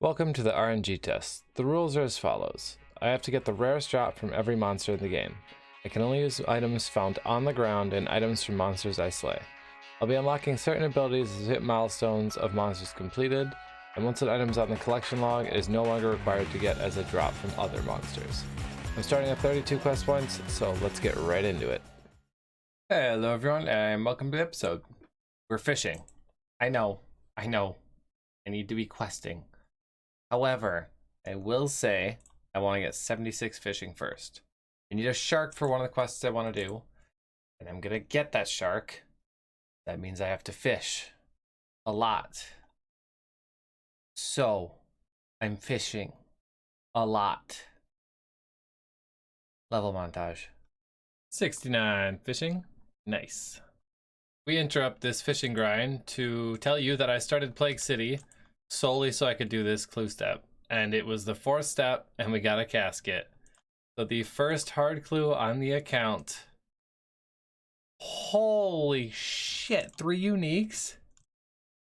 Welcome to the RNG test. The rules are as follows. I have to get the rarest drop from every monster in the game. I can only use items found on the ground and items from monsters I slay. I'll be unlocking certain abilities as hit milestones of monsters completed, and once an item's on the collection log, it is no longer required to get as a drop from other monsters. I'm starting at 32 quest points, so let's get right into it. Hello everyone, and welcome to the episode. We're fishing. I know. I need to be questing. However, I will say I want to get 76 fishing first. I need a shark for one of the quests I want to do, and I'm going to get that shark. That means I have to fish a lot. So, I'm fishing a lot. Level montage. 69 fishing. Nice. We interrupt this fishing grind to tell you that I started Plague City solely so I could do this clue step. And it was the 4th step, and we got a casket. So the first hard clue on the account. Holy shit, 3 uniques?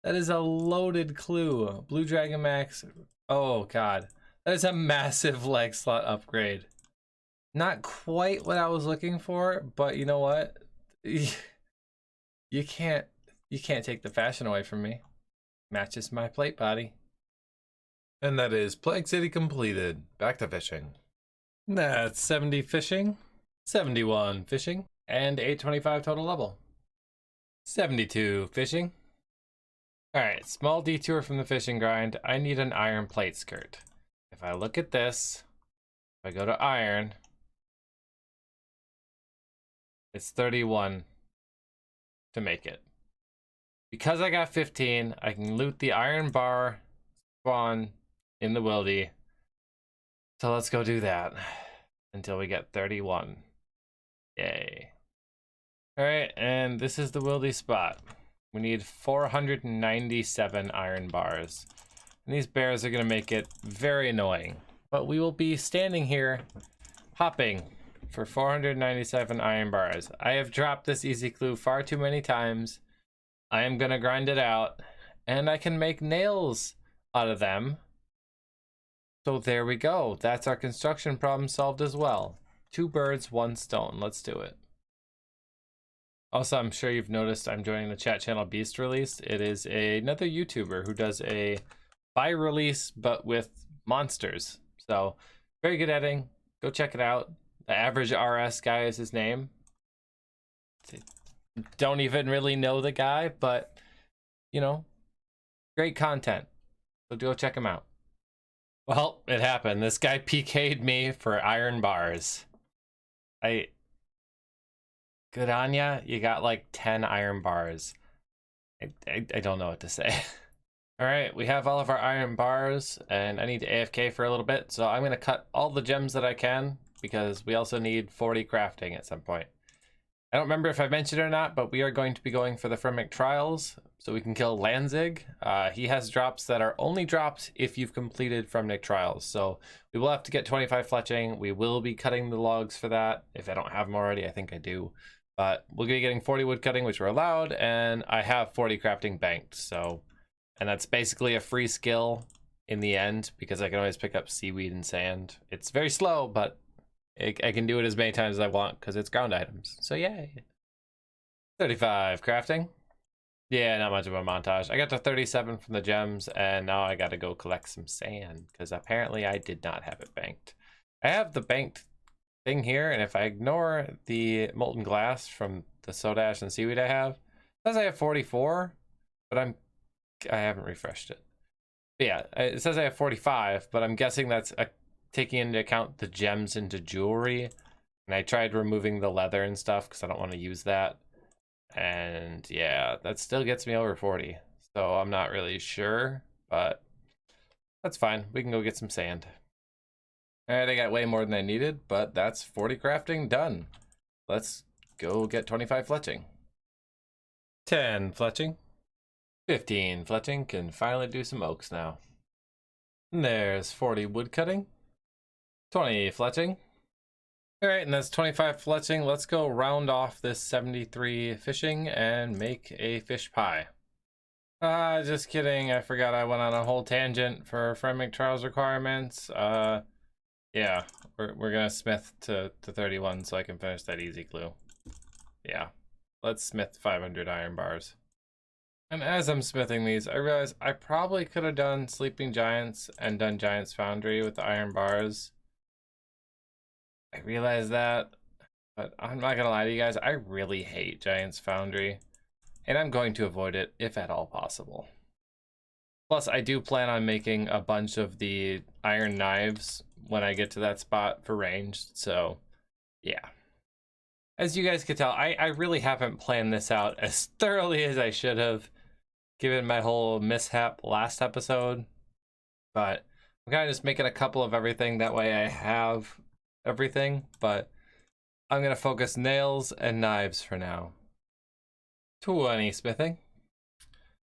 That is a loaded clue. Blue Dragon Max. Oh god. That is a massive leg slot upgrade. Not quite what I was looking for, but you know what? You can't take the fashion away from me. Matches my plate body. And that is Plague City completed. Back to fishing. That's 70 fishing, 71 fishing, and 825 total level. 72 fishing. Alright, small detour from the fishing grind. I need an iron plate skirt. If I look at this, if I go to iron, it's 31 to make it. Because I got 15, I can loot the iron bar spawn in the wildy. So let's go do that until we get 31. Yay. Alright, and this is the wildy spot. We need 497 iron bars. And these bears are going to make it very annoying. But we will be standing here hopping for 497 iron bars. I have dropped this easy clue far too many times. I am going to grind it out, and I can make nails out of them. So there we go. That's our construction problem solved as well. 2 birds, 1 stone. Let's do it. Also, I'm sure you've noticed I'm joining the chat channel Beast Released. It is another YouTuber who does a by release, but with monsters. So very good editing. Go check it out. The Average RS guy is his name. Don't even really know the guy, but you know, great content. So go check him out. Well, it happened. This guy PK'd me for iron bars. Good on ya. You got like 10 iron bars. I don't know what to say. All right, we have all of our iron bars, and I need to AFK for a little bit. So I'm gonna cut all the gems that I can because we also need 40 crafting at some point. I don't remember if I mentioned it or not, but we are going to be going for the Fremic Trials so we can kill Lanzig. He has drops that are only dropped if you've completed Fremic Trials. So we will have to get 25 fletching. We will be cutting the logs for that. If I don't have them already, I think I do. But we'll be getting 40 wood cutting, which we're allowed, and I have 40 crafting banked. So, and that's basically a free skill in the end because I can always pick up seaweed and sand. It's very slow, but I can do it as many times as I want because it's ground items. So yay. 35 crafting. Yeah, not much of a montage. I got to 37 from the gems, and now I got to go collect some sand because apparently I did not have it banked. I have the banked thing here, and if I ignore the molten glass from the soda ash and seaweed I have, it says I have 44, but I haven't refreshed it. But yeah, it says I have 45, but I'm guessing that's taking into account the gems into jewelry, and I tried removing the leather and stuff because I don't want to use that, and yeah, that still gets me over 40, so I'm not really sure, but that's fine. We can go get some sand. All right, I got way more than I needed, but that's 40 crafting done. Let's go get 25 fletching. 10 fletching. 15 fletching. Can finally do some oaks now. And there's 40 wood cutting. 20 fletching. All right, and that's 25 fletching. Let's go round off this 73 fishing and make a fish pie. Just kidding. I forgot I went on a whole tangent for Fremic Trials requirements. Yeah, we're gonna smith to 31 so I can finish that easy clue. Yeah, let's smith 500 iron bars. And as I'm smithing these, I realize I probably could have done Sleeping Giants and done Giants Foundry with the iron bars. I realize that, but I'm not gonna lie to you guys, I really hate Giants Foundry, and I'm going to avoid it if at all possible. Plus, I do plan on making a bunch of the iron knives when I get to that spot for ranged, so yeah. As you guys can tell, I really haven't planned this out as thoroughly as I should have, given my whole mishap last episode, but I'm kind of just making a couple of everything, that way I have everything, but I'm going to focus nails and knives for now. 20 smithing.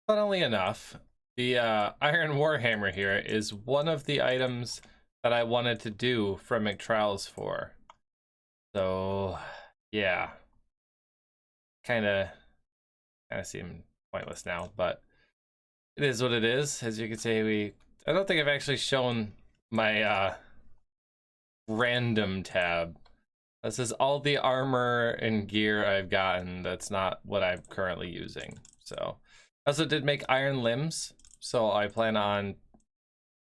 Funnily enough, the Iron Warhammer here is one of the items that I wanted to do Fremic Trials for. So, yeah. Kind of seem pointless now, but it is what it is. As you can see, I don't think I've actually shown my random tab. This is all the armor and gear I've gotten. That's not what I'm currently using. So, I also did make iron limbs. So I plan on,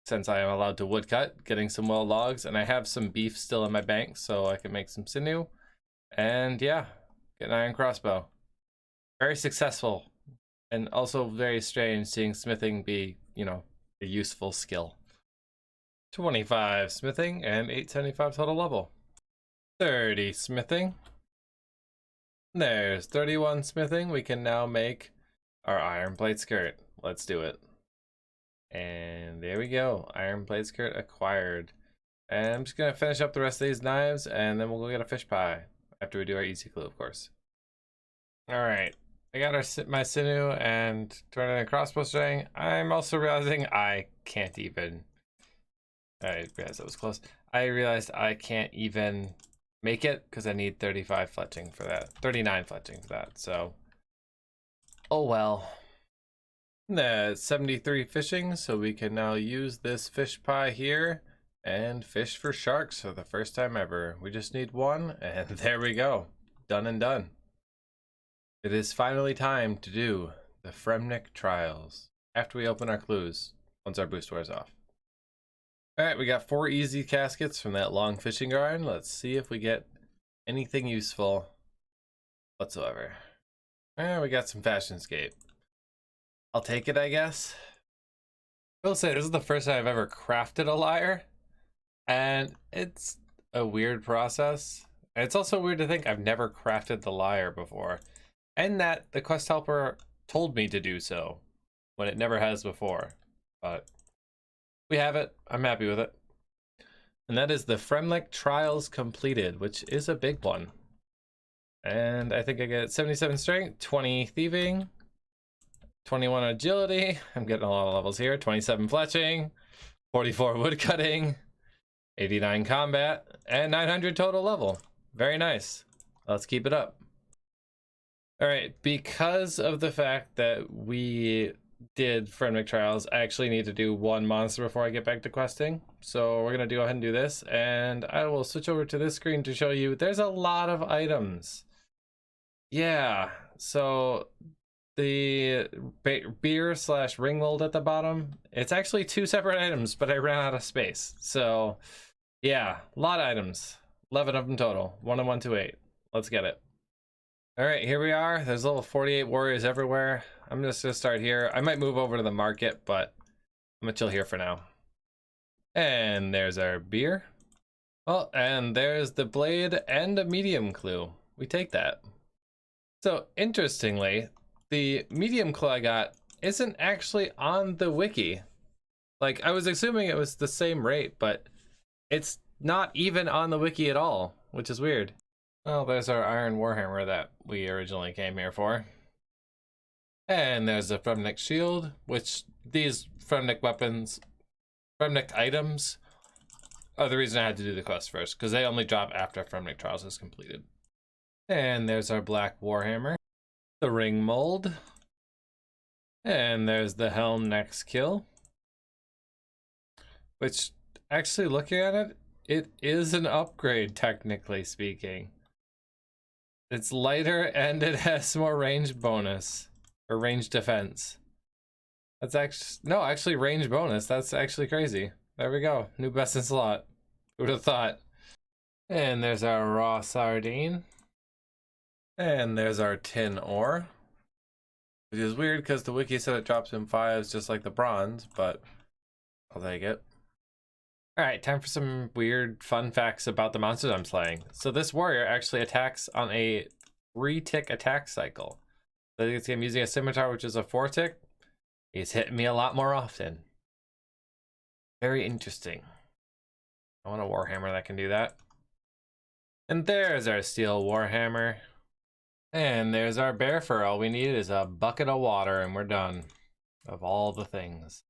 since I am allowed to woodcut, getting some well logs, and I have some beef still in my bank, so I can make some sinew. And yeah, get an iron crossbow. Very successful, and also very strange seeing smithing be, you know, a useful skill. 25 smithing and 875 total level. 30 smithing. There's 31 smithing. We can now make our iron plate skirt. Let's do it. And there we go. Iron plate skirt acquired. And I'm just gonna finish up the rest of these knives, and then we'll go get a fish pie after we do our easy clue, of course. All right, I got my sinew and turned in a crossbow string. I'm also realizing I can't even. I realized that was close. I realized I can't even make it because I need 35 fletching for that, 39 fletching for that. So, oh well. That's 73 fishing, so we can now use this fish pie here and fish for sharks for the first time ever. We just need one, and there we go. Done and done. It is finally time to do the Fremic Trials after we open our clues, once our boost wears off. Alright, we got 4 easy caskets from that long fishing garden. Let's see if we get anything useful whatsoever. And we got some Fashionscape. I'll take it, I guess. I will say, this is the first time I've ever crafted a lyre, and it's a weird process. And it's also weird to think I've never crafted the lyre before, and that the quest helper told me to do so, when it never has before. But we have it. I'm happy with it. And that is the Fremic Trials completed, which is a big one. And I think I get 77 strength, 20 thieving, 21 agility, I'm getting a lot of levels here, 27 fletching, 44 woodcutting, 89 combat, and 900 total level. Very nice. Let's keep it up. Alright, because of the fact that we did Fremic Trials, I actually need to do one monster before I get back to questing. So we're going to go ahead and do this, and I will switch over to this screen to show you there's a lot of items. Yeah, so the beer / ring mold at the bottom, it's actually 2 separate items, but I ran out of space. So yeah, a lot of items, 11 of them total, 1 and 128. Let's get it. All right, here we are. There's level 48 warriors everywhere. I'm just gonna start here. I might move over to the market, but I'm gonna chill here for now. And there's our beer. Well, and there's the blade and a medium clue. We take that. So interestingly, the medium clue I got isn't actually on the wiki. Like, I was assuming it was the same rate, but it's not even on the wiki at all, which is weird. Well, there's our Iron Warhammer that we originally came here for. And there's the Fremic Shield, which these Fremic weapons, Fremic items, are the reason I had to do the quest first, because they only drop after Fremic Trials is completed. And there's our Black Warhammer, the ring mold, And there's the helm next kill. Which, actually looking at it, it is an upgrade, technically speaking. It's lighter and it has more range bonus. Or range defense. That's actually range bonus. That's actually crazy. There we go. New best in slot. Who would have thought? And there's our raw sardine. And there's our tin ore. Which is weird because the wiki said it drops in 5s just like the bronze, but I'll take it. Alright, time for some weird fun facts about the monsters I'm slaying. So this warrior actually attacks on a 3-tick attack cycle. So I'm using a scimitar, which is a 4-tick. He's hitting me a lot more often. Very interesting. I want a warhammer that can do that. And there's our steel warhammer. And there's our bear fur. All we need is a bucket of water and we're done. Of all the things.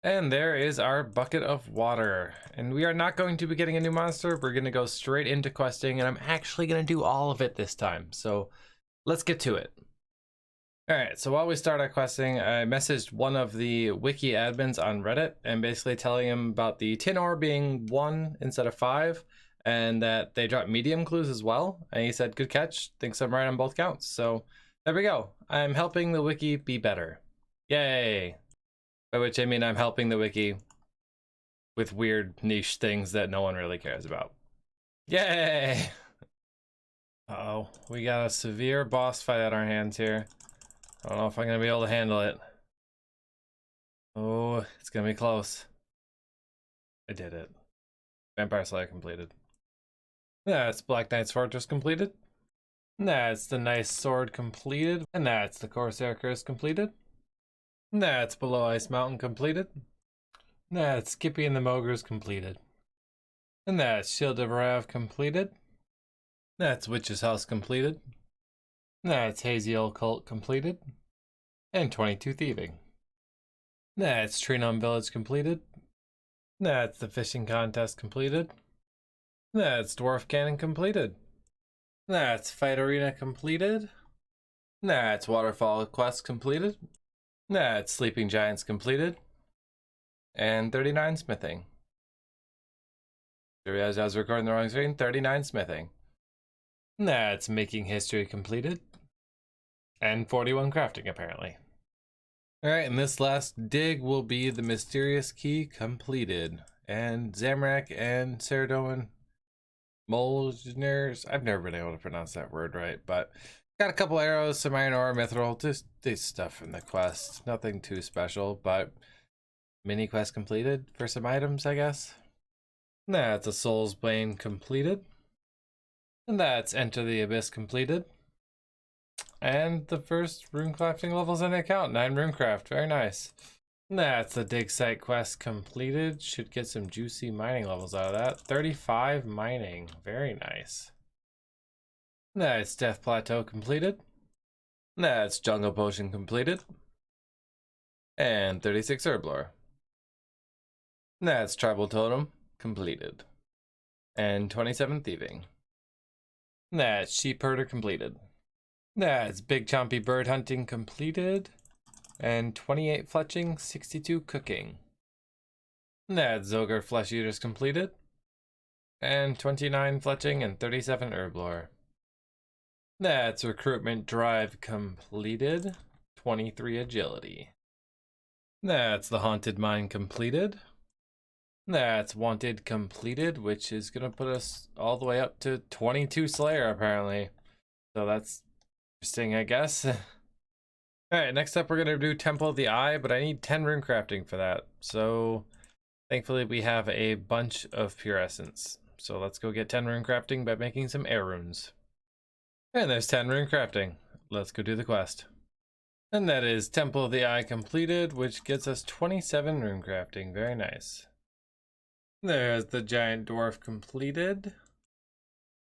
And there is our bucket of water. And we are not going to be getting a new monster. We're going to go straight into questing. And I'm actually going to do all of it this time. So let's get to it. Alright, so while we start our questing, I messaged one of the wiki admins on Reddit and basically telling him about the tin ore being 1 instead of 5 and that they dropped medium clues as well. And he said, good catch, thinks I'm right on both counts. So there we go. I'm helping the wiki be better. Yay! By which I mean I'm helping the wiki with weird niche things that no one really cares about. Yay! Uh-oh, we got a severe boss fight at our hands here. I don't know if I'm gonna be able to handle it. Oh, it's gonna be close. I did it. Vampire Slayer completed. That's Black Knight's Fortress completed. That's the Nice Sword completed. And that's the Corsair Curse completed. That's Below Ice Mountain completed. That's Skippy and the Mogres completed. And that's Shield of Rav completed. That's Witch's House completed. That's Hazy Old Cult completed. And 22 Thieving. That's Treenum Village completed. That's the Fishing Contest completed. That's Dwarf Cannon completed. That's Fight Arena completed. That's Waterfall Quest completed. That's Sleeping Giants completed. And 39 Smithing. I realized I was recording the wrong screen. 39 Smithing. That's Making History completed. And 41 Crafting, apparently. Alright, and this last dig will be the Mysterious Key completed. And Zamrak and Saradomin Molners. I've never been able to pronounce that word right, but got a couple arrows, some iron ore, mithril, just this stuff in the quest. Nothing too special, but mini quest completed for some items, I guess. That's a Soul's Bane completed. And that's Enter the Abyss completed. And the first rune crafting levels in the account, 9 runecraft, very nice. That's the dig site quest completed. Should get some juicy mining levels out of that. 35 mining, very nice. That's Death Plateau completed. That's Jungle Potion completed. And 36 Herblore. That's Tribal Totem completed. And 27 Thieving. That's Sheep Herder completed. That's Big Chompy Bird Hunting completed. And 28 Fletching, 62 Cooking. That's Zogre Flesh Eaters completed. And 29 Fletching and 37 Herblore. That's Recruitment Drive completed. 23 Agility. That's the Haunted Mine completed. That's Wanted completed, which is going to put us all the way up to 22 Slayer, apparently. So that's interesting, I guess. Alright, next up we're going to do Temple of the Eye, but I need 10 rune crafting for that. So, thankfully we have a bunch of Pure Essence. So let's go get 10 rune crafting by making some air runes. And there's 10 rune crafting. Let's go do the quest. And that is Temple of the Eye completed, which gets us 27 rune crafting. Very nice. There's the Giant Dwarf completed.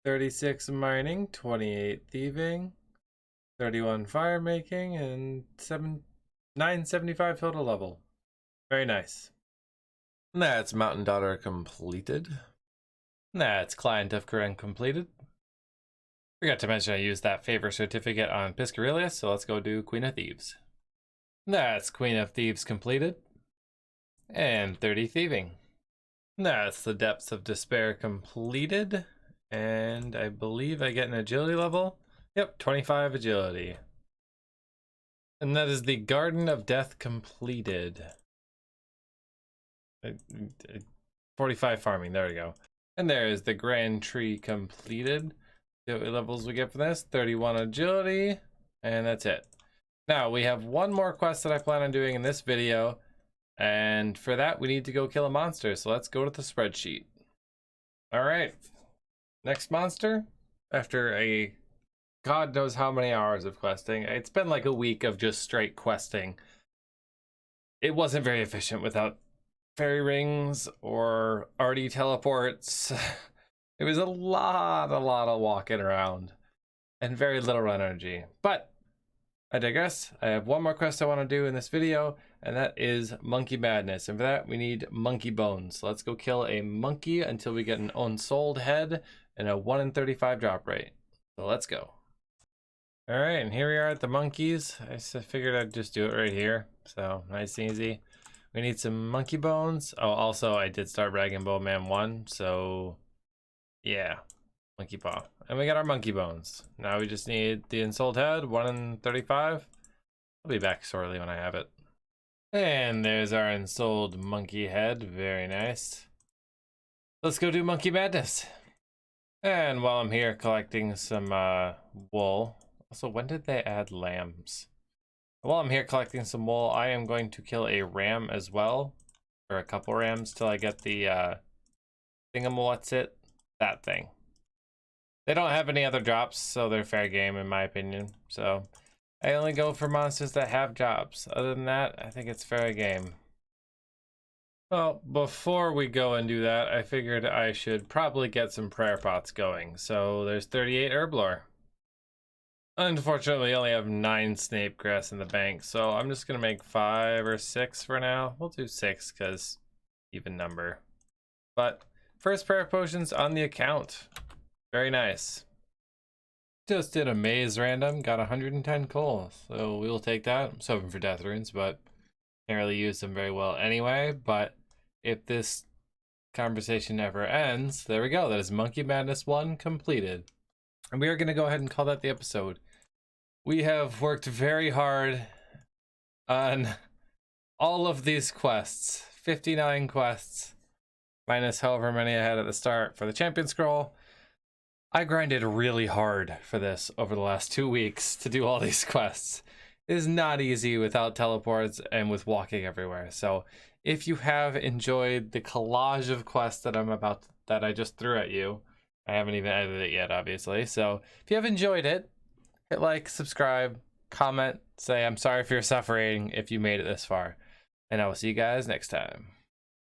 36 mining, 28 thieving, 31 fire making, and 975 total level. Very nice. That's Mountain Daughter completed. That's Client of Karen completed. Forgot to mention I used that favor certificate on Piscarilius, so let's go do Queen of Thieves. That's Queen of Thieves completed. And 30 Thieving. That's the Depths of Despair completed. And I believe I get an agility level. Yep, 25 agility. And that is the Garden of Death completed. 45 farming, there we go. And there is the Grand Tree completed. See what levels we get for this. 31 agility. And that's it. Now, we have one more quest that I plan on doing in this video. And for that, we need to go kill a monster. So let's go to the spreadsheet. All right. Next monster. After a God knows how many hours of questing. It's been like a week of just straight questing. It wasn't very efficient without fairy rings or RD teleports. It was a lot of walking around and very little energy. But I digress. I have one more quest I want to do in this video, and that is Monkey Madness. And for that, we need monkey bones. So let's go kill a monkey until we get an unsold head and a 1 in 35 drop rate. So let's go. All right, and here we are at the monkeys. I figured I'd just do it right here. So nice and easy. We need some monkey bones. Oh, also I did start Rag and Bone Man 1, so yeah, monkey paw. And we got our monkey bones. Now we just need the unsold head, 1 in 35. I'll be back shortly when I have it. And there's our unsold monkey head, very nice. Let's go do Monkey Madness. And while I'm here collecting some wool, also when did they add lambs? While I'm here collecting some wool, I am going to kill a ram as well, or a couple rams till I get the thingamawhatsit, that thing. They don't have any other drops, so they're fair game in my opinion. So I only go for monsters that have drops. Other than that, I think it's fair game. Well, before we go and do that, I figured I should probably get some prayer pots going. So there's 38 herb lore. Unfortunately, I only have 9 snape grass in the bank, so I'm just gonna make 5 or 6 for now. We'll do 6 because even number. But first prayer potions on the account. Very nice. Just did a maze random, got 110 coal, so we will take that. I'm hoping for death runes, but can't really use them very well anyway. But if this conversation never ends, there we go. That is Monkey Madness 1 completed. And we are going to go ahead and call that the episode. We have worked very hard on all of these quests. 59 quests, minus however many I had at the start for the champion scroll. I grinded really hard for this over the last 2 weeks to do all these quests. It is not easy without teleports and with walking everywhere. So if you have enjoyed the collage of quests that I just threw at you, I haven't even edited it yet, obviously. So if you have enjoyed it, hit like, subscribe, comment, say I'm sorry for your suffering if you made it this far. And I will see you guys next time.